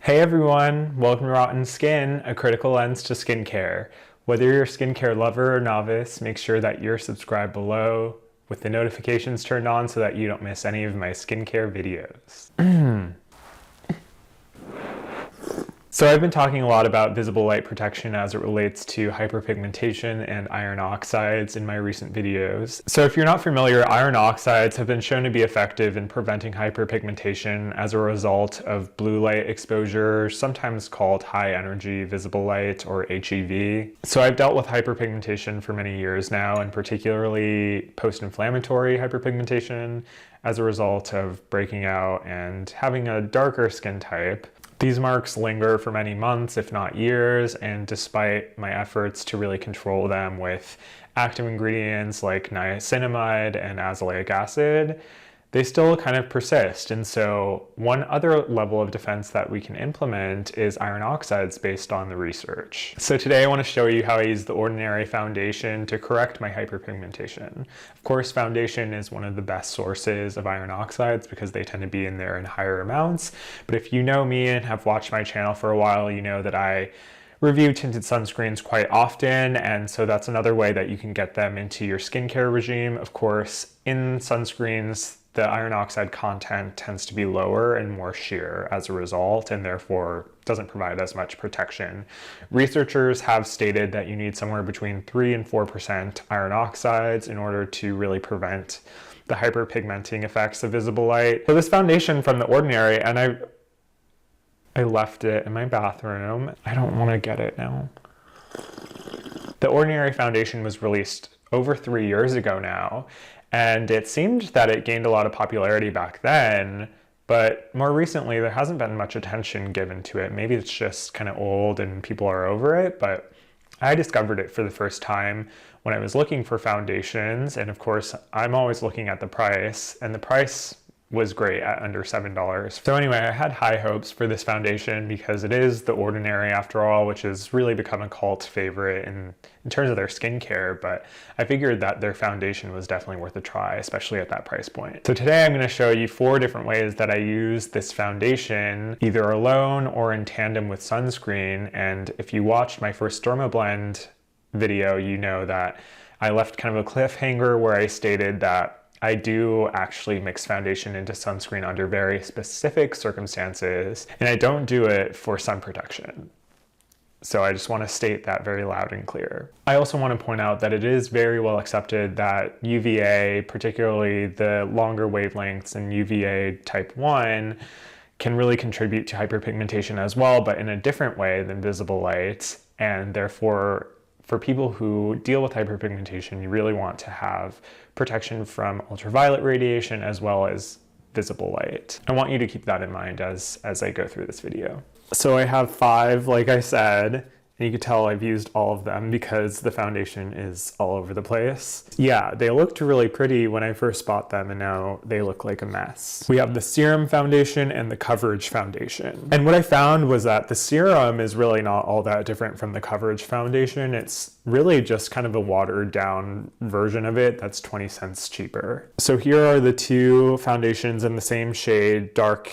Hey everyone, welcome to Rotten Skin, a critical lens to skincare. Whether you're a skincare lover or novice, make sure that you're subscribed below with the notifications turned on so that you don't miss any of my skincare videos. So I've been talking a lot about visible light protection as it relates to hyperpigmentation and iron oxides in my recent videos. So if you're not familiar, iron oxides have been shown to be effective in preventing hyperpigmentation as a result of blue light exposure, sometimes called high energy visible light or HEV. So I've dealt with hyperpigmentation for many years now, and particularly post-inflammatory hyperpigmentation as a result of breaking out and having a darker skin type. These marks linger for many months, if not years, and despite my efforts to really control them with active ingredients like niacinamide and azelaic acid, they still kind of persist. And so one other level of defense that we can implement is iron oxides based on the research. So today I want to show you how I use the Ordinary foundation to correct my hyperpigmentation. Of course, foundation is one of the best sources of iron oxides because they tend to be in there in higher amounts. But if you know me and have watched my channel for a while, you know that I review tinted sunscreens quite often, and so that's another way that you can get them into your skincare regime. Of course, in sunscreens, the iron oxide content tends to be lower and more sheer as a result, and therefore doesn't provide as much protection. Researchers have stated that you need somewhere between 3 and 4% iron oxides in order to really prevent the hyperpigmenting effects of visible light. So this foundation from The Ordinary, and I left it in my bathroom. I don't want to get it now. The Ordinary foundation was released over 3 years ago now, and it seemed that it gained a lot of popularity back then, but more recently there hasn't been much attention given to it. Maybe it's just kind of old and people are over it, but I discovered it for the first time when I was looking for foundations, and of course I'm always looking at the price, and the price was great at under $7. So anyway, I had high hopes for this foundation because it is The Ordinary after all, which has really become a cult favorite in terms of their skincare, but I figured that their foundation was definitely worth a try, especially at that price point. So today I'm going to show you 4 different ways that I use this foundation, either alone or in tandem with sunscreen. And if you watched my first Dermablend video, you know that I left kind of a cliffhanger where I stated that I do actually mix foundation into sunscreen under very specific circumstances, and I don't do it for sun protection. So I just want to state that very loud and clear. I also want to point out that it is very well accepted that UVA, particularly the longer wavelengths in UVA type 1, can really contribute to hyperpigmentation as well, but in a different way than visible light, and therefore for people who deal with hyperpigmentation, you really want to have protection from ultraviolet radiation as well as visible light. I want you to keep that in mind as I go through this video. So I have 5, like I said, and you can tell I've used all of them because the foundation is all over the place. Yeah, they looked really pretty when I first bought them, and now they look like a mess. We have the Serum foundation and the Coverage foundation. And what I found was that the Serum is really not all that different from the Coverage foundation. It's really just kind of a watered down version of it that's 20 cents cheaper. So here are the 2 foundations in the same shade, dark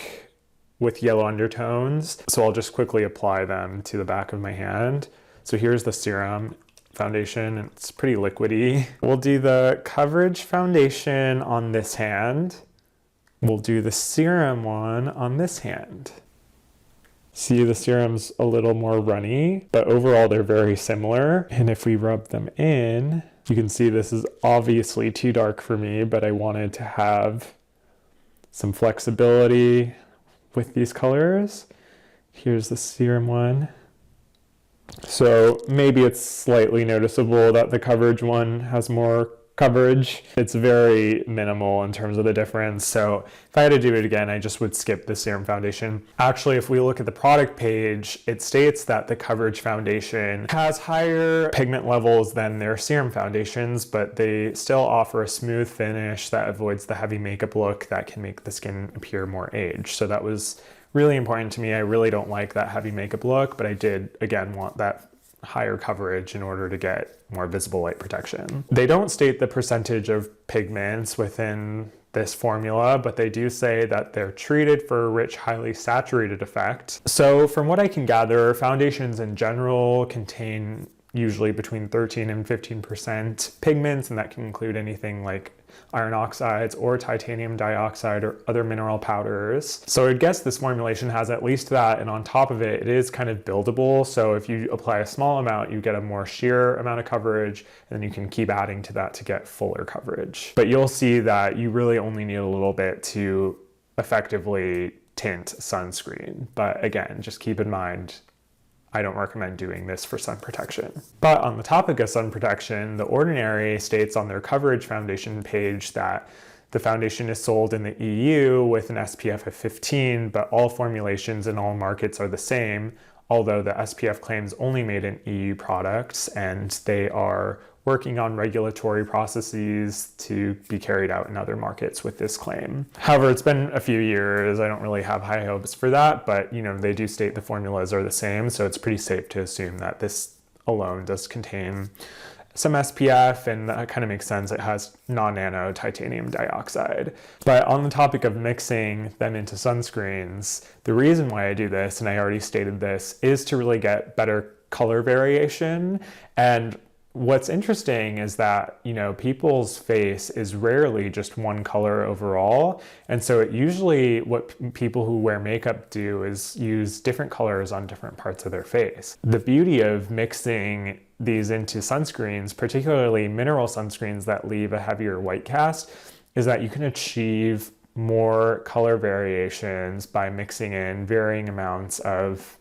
with yellow undertones. So I'll just quickly apply them to the back of my hand. So here's the Serum foundation. It's pretty liquidy. We'll do the Coverage foundation on this hand. We'll do the Serum one on this hand. See, the Serum's a little more runny, but overall they're very similar. And if we rub them in, you can see this is obviously too dark for me, but I wanted to have some flexibility with these colors. Here's the Serum one. So maybe it's slightly noticeable that the Coverage one has more coverage. It's very minimal in terms of the difference. So if I had to do it again, I just would skip the Serum foundation. Actually, if we look at the product page, it states that the Coverage foundation has higher pigment levels than their Serum foundations, but they still offer a smooth finish that avoids the heavy makeup look that can make the skin appear more aged. So that was really important to me. I really don't like that heavy makeup look, but I did, again, want that higher coverage in order to get more visible light protection. They don't state the percentage of pigments within this formula, but they do say that they're treated for a rich, highly saturated effect. So from what I can gather, foundations in general contain usually between 13 and 15% pigments, and that can include anything like iron oxides or titanium dioxide or other mineral powders. So I'd guess this formulation has at least that, and on top of it, it is kind of buildable. So if you apply a small amount, you get a more sheer amount of coverage, and then you can keep adding to that to get fuller coverage. But you'll see that you really only need a little bit to effectively tint sunscreen. But again, just keep in mind, I don't recommend doing this for sun protection. But on the topic of sun protection, The Ordinary states on their coverage foundation page that the foundation is sold in the EU with an SPF of 15, but all formulations in all markets are the same, although the SPF claims only made in EU products, and they are working on regulatory processes to be carried out in other markets with this claim. However, it's been a few years. I don't really have high hopes for that, but they do state the formulas are the same, so it's pretty safe to assume that this alone does contain some SPF, and that kind of makes sense. It has non-nano titanium dioxide. But on the topic of mixing them into sunscreens, the reason why I do this, and I already stated this, is to really get better color variation. And what's interesting is that, people's face is rarely just one color overall. And so usually what people who wear makeup do is use different colors on different parts of their face. The beauty of mixing these into sunscreens, particularly mineral sunscreens that leave a heavier white cast, is that you can achieve more color variations by mixing in varying amounts of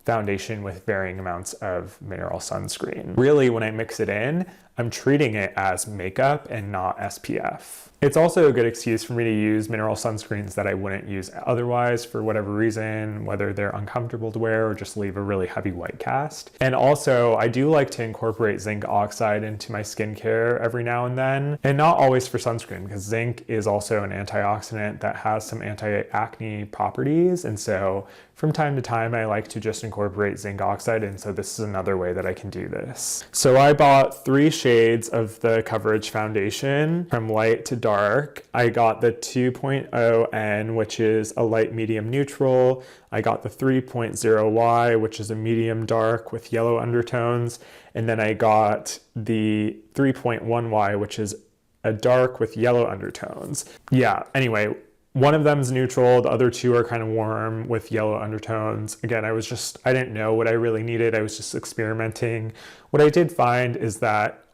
foundation with varying amounts of mineral sunscreen. Really, when I mix it in, I'm treating it as makeup and not SPF. It's also a good excuse for me to use mineral sunscreens that I wouldn't use otherwise for whatever reason, whether they're uncomfortable to wear or just leave a really heavy white cast. And also, I do like to incorporate zinc oxide into my skincare every now and then, and not always for sunscreen, because zinc is also an antioxidant that has some anti-acne properties. And so from time to time, I like to just incorporate zinc oxide, and so this is another way that I can do this. So I bought 3 shades of the coverage foundation from light to dark. I got the 2.0N, which is a light medium neutral. I got the 3.0Y, which is a medium dark with yellow undertones. And then I got the 3.1Y, which is a dark with yellow undertones. Yeah, anyway, one of them is neutral, the other 2 are kind of warm with yellow undertones. Again, I didn't know what I really needed. I was just experimenting. What I did find is that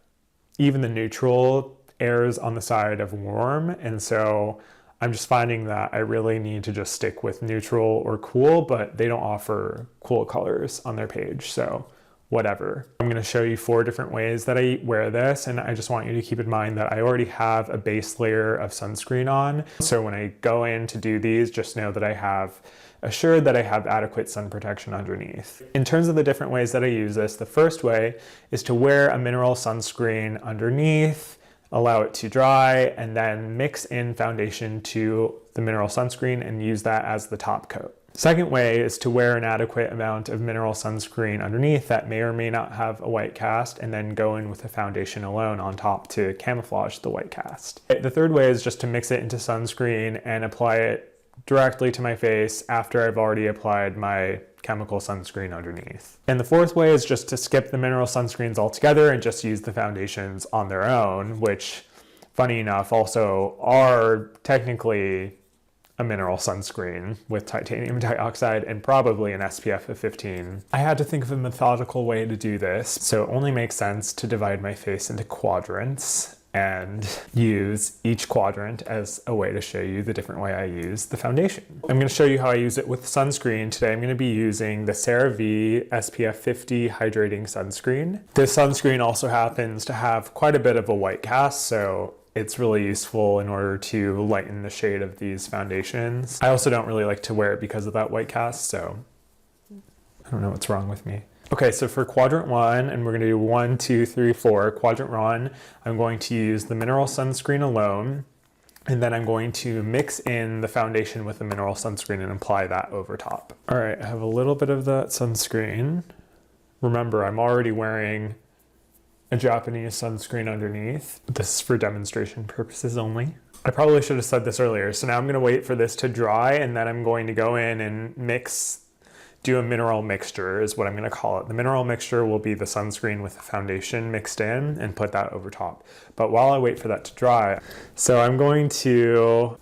even the neutral errs on the side of warm, and so I'm just finding that I really need to just stick with neutral or cool, but they don't offer cool colors on their page, so whatever. I'm going to show you 4 different ways that I wear this, and I just want you to keep in mind that I already have a base layer of sunscreen on. So when I go in to do these, just know that I have assured that I have adequate sun protection underneath. In terms of the different ways that I use this, the first way is to wear a mineral sunscreen underneath, allow it to dry, and then mix in foundation to the mineral sunscreen and use that as the top coat. Second way is to wear an adequate amount of mineral sunscreen underneath that may or may not have a white cast, and then go in with a foundation alone on top to camouflage the white cast. The third way is just to mix it into sunscreen and apply it directly to my face after I've already applied my chemical sunscreen underneath. And the fourth way is just to skip the mineral sunscreens altogether and just use the foundations on their own, which, funny enough, also are technically a mineral sunscreen with titanium dioxide and probably an SPF of 15. I had to think of a methodical way to do this, so it only makes sense to divide my face into quadrants and use each quadrant as a way to show you the different way I use the foundation. I'm going to show you how I use it with sunscreen. Today I'm going to be using the Cerave SPF 50 Hydrating Sunscreen. This sunscreen also happens to have quite a bit of a white cast, so it's really useful in order to lighten the shade of these foundations. I also don't really like to wear it because of that white cast, so I don't know what's wrong with me. Okay, so for quadrant 1, and we're gonna do 1, 2, 3, 4, quadrant 1, I'm going to use the mineral sunscreen alone, and then I'm going to mix in the foundation with the mineral sunscreen and apply that over top. All right, I have a little bit of that sunscreen. Remember, I'm already wearing a Japanese sunscreen underneath. This is for demonstration purposes only. I probably should have said this earlier. So now I'm going to wait for this to dry, and then I'm going to go in and do a mineral mixture is what I'm going to call it. The mineral mixture will be the sunscreen with the foundation mixed in, and put that over top. But while I wait for that to dry, so I'm going to,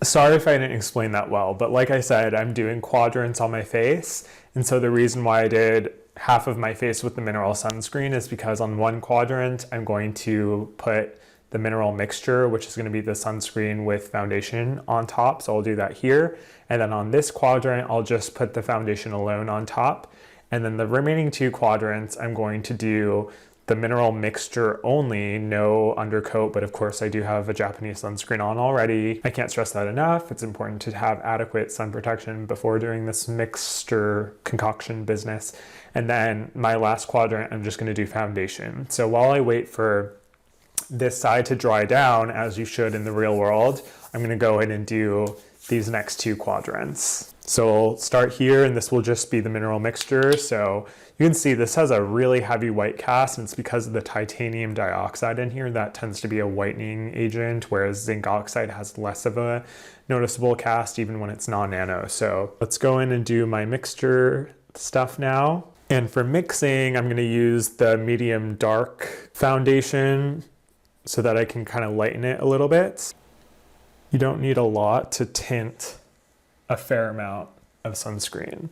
sorry if I didn't explain that well, but like I said, I'm doing quadrants on my face. And so the reason why I did half of my face with the mineral sunscreen is because on one quadrant, I'm going to put the mineral mixture, which is going to be the sunscreen with foundation on top. So I'll do that here. And then on this quadrant, I'll just put the foundation alone on top. And then the remaining two quadrants, I'm going to do the mineral mixture only, no undercoat, but of course I do have a Japanese sunscreen on already. I can't stress that enough. It's important to have adequate sun protection before doing this mixture concoction business. And then my last quadrant, I'm just going to do foundation. So while I wait for this side to dry down, as you should in the real world, I'm going to go ahead and do these next two quadrants. So I'll start here, and this will just be the mineral mixture. So you can see this has a really heavy white cast, and it's because of the titanium dioxide in here. That tends to be a whitening agent, whereas zinc oxide has less of a noticeable cast even when it's non-nano. So let's go in and do my mixture stuff now. And for mixing, I'm going to use the medium dark foundation so that I can kind of lighten it a little bit. You don't need a lot to tint a fair amount of sunscreen.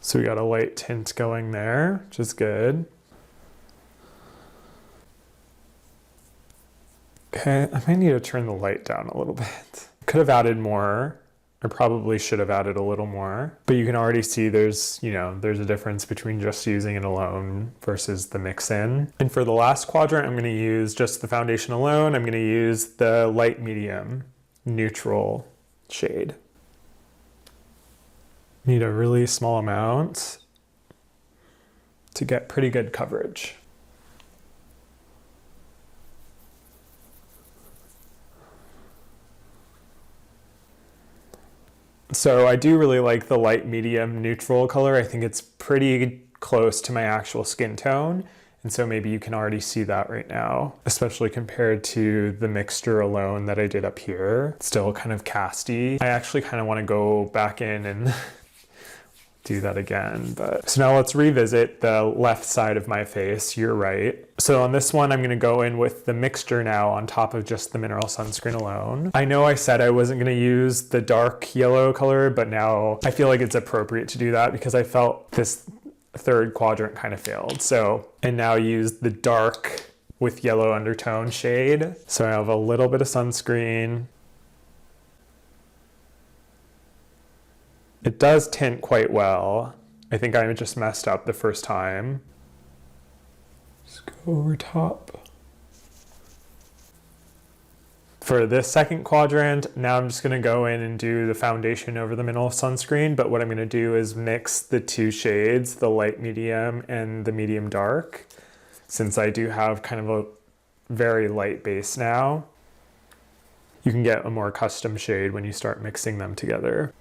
So we got a light tint going there, which is good. Okay, I might need to turn the light down a little bit. Could have added more. I probably should have added a little more, but you can already see there's a difference between just using it alone versus the mix in. And for the last quadrant, I'm going to use just the foundation alone. I'm going to use the light medium neutral shade. Need a really small amount to get pretty good coverage. So I do really like the light medium neutral color. I think it's pretty close to my actual skin tone. And so maybe you can already see that right now, especially compared to the mixture alone that I did up here. It's still kind of casty. I actually kind of want to go back in and do that again. But so now let's revisit the left side of my face. You're right. So on this one, I'm going to go in with the mixture now on top of just the mineral sunscreen alone. I know I said I wasn't going to use the dark yellow color, but now I feel like it's appropriate to do that because I felt this third quadrant kind of failed. So, and now use the dark with yellow undertone shade. So I have a little bit of sunscreen. It does tint quite well. I think I just messed up the first time. Just go over top. For this second quadrant, now I'm just going to go in and do the foundation over the mineral sunscreen, but what I'm going to do is mix the two shades, the light medium and the medium dark, since I do have kind of a very light base now. You can get a more custom shade when you start mixing them together.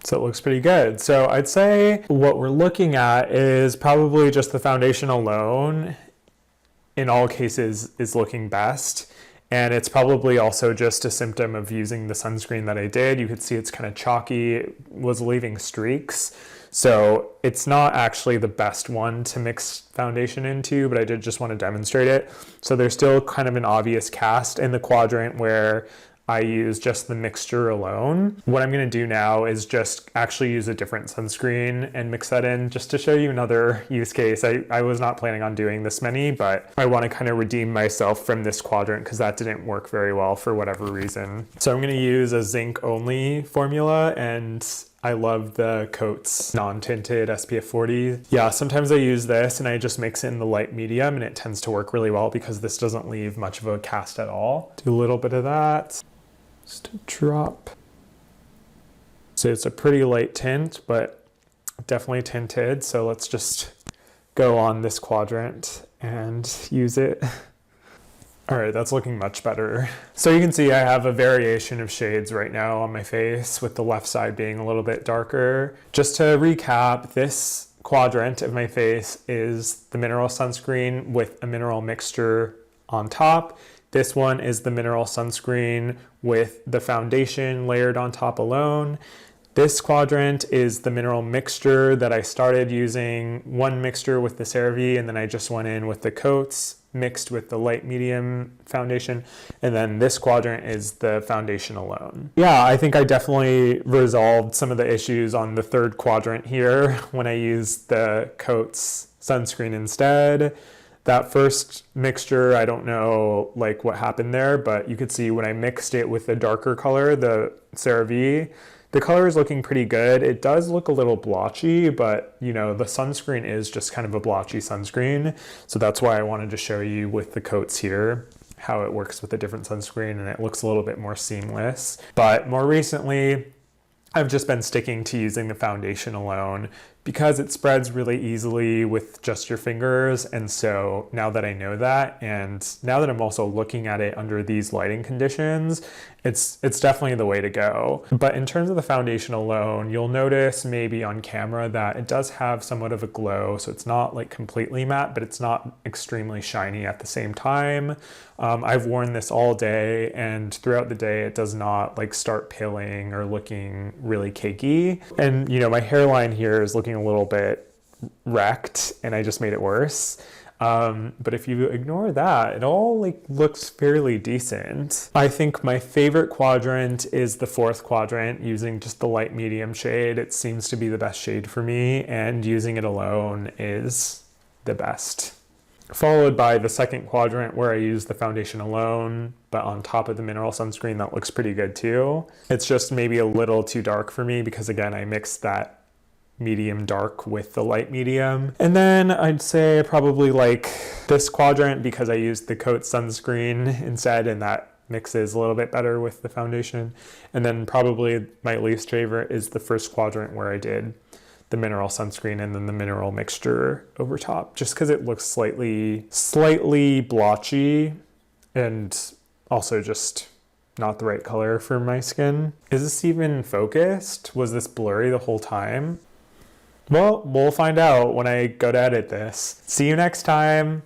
So it looks pretty good. So I'd say what we're looking at is probably just the foundation alone in all cases is looking best. And it's probably also just a symptom of using the sunscreen that I did. You could see it's kind of chalky, it was leaving streaks. So it's not actually the best one to mix foundation into, but I did just want to demonstrate it. So there's still kind of an obvious cast in the quadrant where I use just the mixture alone. What I'm going to do now is just actually use a different sunscreen and mix that in just to show you another use case. I was not planning on doing this many, but I want to kind of redeem myself from this quadrant because that didn't work very well for whatever reason. So I'm going to use a zinc only formula, and I love the Cotz Non-Tinted SPF 40. Yeah, sometimes I use this and I just mix it in the light medium, and it tends to work really well because this doesn't leave much of a cast at all. Do a little bit of that. Just a drop. So it's a pretty light tint, but definitely tinted. So let's just go on this quadrant and use it. All right, that's looking much better. So you can see I have a variation of shades right now on my face, with the left side being a little bit darker. Just to recap, this quadrant of my face is the mineral sunscreen with a mineral mixture on top. This one is the mineral sunscreen with the foundation layered on top alone. This quadrant is the mineral mixture that I started using, one mixture with the Cerave, and then I just went in with the Cotz mixed with the light medium foundation. And then this quadrant is the foundation alone. Yeah, I think I definitely resolved some of the issues on the third quadrant here when I used the Cotz sunscreen instead. That first mixture, I don't know like what happened there, but you could see when I mixed it with the darker color, the Cerave, the color is looking pretty good. It does look a little blotchy, but you know, the sunscreen is just kind of a blotchy sunscreen. So that's why I wanted to show you with the Cotz here how it works with a different sunscreen, and it looks a little bit more seamless. But more recently, I've just been sticking to using the foundation alone because it spreads really easily with just your fingers. And so now that I know that, and now that I'm also looking at it under these lighting conditions, it's definitely the way to go. But in terms of the foundation alone, you'll notice maybe on camera that it does have somewhat of a glow. So it's not like completely matte, but it's not extremely shiny at the same time. I've worn this all day, and throughout the day it does not like start pilling or looking really cakey. And you know, my hairline here is looking a little bit wrecked, and I just made it worse. But if you ignore that, it all like looks fairly decent. I think my favorite quadrant is the fourth quadrant, using just the light medium shade. It seems to be the best shade for me, and using it alone is the best. Followed by the second quadrant where I use the foundation alone, but on top of the mineral sunscreen. That looks pretty good too. It's just maybe a little too dark for me because again, I mixed that medium dark with the light medium. And then I'd say probably like this quadrant because I used the Cotz sunscreen instead, and that mixes a little bit better with the foundation. And then probably my least favorite is the first quadrant where I did the mineral sunscreen and then the mineral mixture over top, just because it looks slightly blotchy and also just not the right color for my skin. Is this even focused? Was this blurry the whole time? Well, we'll find out when I go to edit this. See you next time.